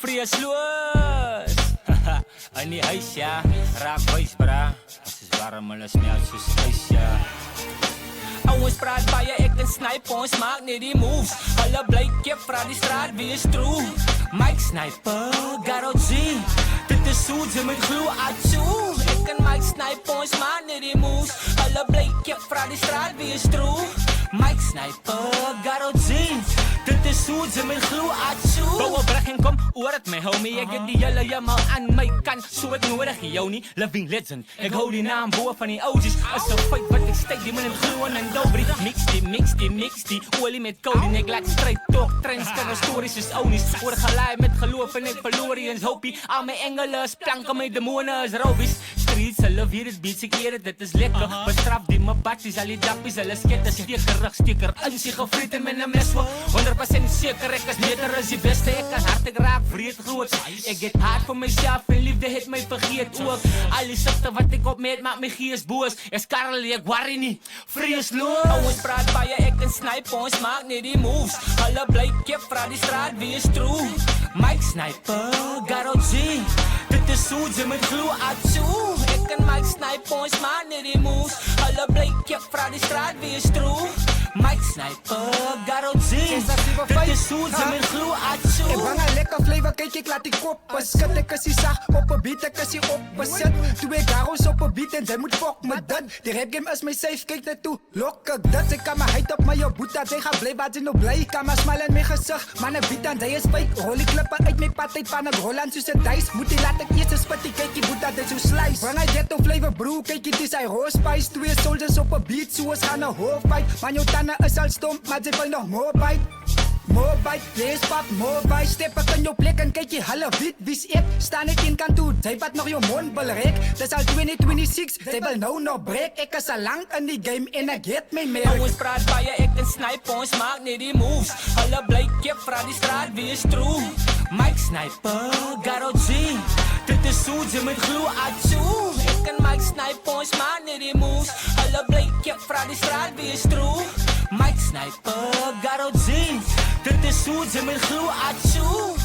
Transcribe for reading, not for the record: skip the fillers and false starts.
vreesloos. In die huis ja, raak wys bra. As is warm hulle smelt soos ys ja. Ouens praat baie, ek en snipe, ons maak net die moves. Hulle bly kip, vra die straat, wie is true? Mike Sniper, Garo G. Dit is hoe ze met glo atjoe. Ek en Mike Sniper, ons maak net die moves. Hulle bly kip, vra die straat, wie is true? Mike Sniper, Garo G. Dit is hoe ze met glo atjoe. Bouwe brug en kom, oor het my homie. Ek het die hele jammer aan my kant. So ek nodig jou nie, living legend. Ek hou die naam boven van die OG's. As een feit wat ek steek, die man in gloeien en dobrie. Mix die, olie met coding. Ek laat strijd toch, trends, kan stories is onies. Word gelaai met geloof en ek verloor eens hoopie. Al my engele is planken, my demonen is robies. Streets, hulle weer is beats, ek eer het, dit is lekker. Bestraf die my batties, al die dappies, hulle skette. Steker in sy gefriet en met 'n mes. 100% seker, ek is beter as die beste. Ek is hard, ek raak vreed groot. Ek het hard vir myself en liefde het my vergeet ook. Al die sigte wat ek op met, maak my gees boos. Ek karrel, ek worry nie, vreesloos. Ouens praat baie, ek en snipe, ons maak net die moves. Hulle bly kip, vra die straat, wie is true? Mike Sniper, Garo G. Dit is hoe ze met glo atjoe. Ek en Mike Sniper, ons maak net die moves. Hulle bly kip, vra die straat, wie is true? Mike Sniper, Garo G. Dit is hoe ze met glo atjoe. Ek bang 'n lekker flavor, kyk ek laat die kop beskit. Ek is die sag op 'n beat, ek is die opbesit. Twee Garo's op 'n beat en jy moet fok met dit. Die rap game is my safe, kyk net toe. Lok ek dit, ek kan my hyt op my boeta. Jy gaan bly wat jy nou bly. Kan maar smile in my gesig. Man 'n beat en jy is fake. Rol die klippe uit my pad uit van 'n Holland soos 'n duis. Moet jy laat ek eers spit, kyk die boeta dit so slice. Bring hy ghetto flavor bro, kyk dit is hy raw spice. Twee soldiers op 'n beat, soos gaan 'n hof fight. Man jou tande is al stomp, maar jy wil nog more bite. More bite, yes pap, more bite. Step ek in jou plek en kyk jy hulle weet wie's ek. Staan ek in kant toe, jy wat nog jou mond wil rek. Dis al 2026, jy wil nou nog breek. Ek is al lank in die game en ek het my merk. Ouens praat baie, ek en snipe, ons maak net die moves. Hulle bly kip, vra die straat, wie is true? Mike Sniper, Garo G. Dit is hoe ze met glo atjoe. Ek en Mike Sniper, ons maak net die moves. Hulle bly kip, vra die straat, wie is true? Mike Sniper, Garo G. Dit is hoe ze met glo atjoe.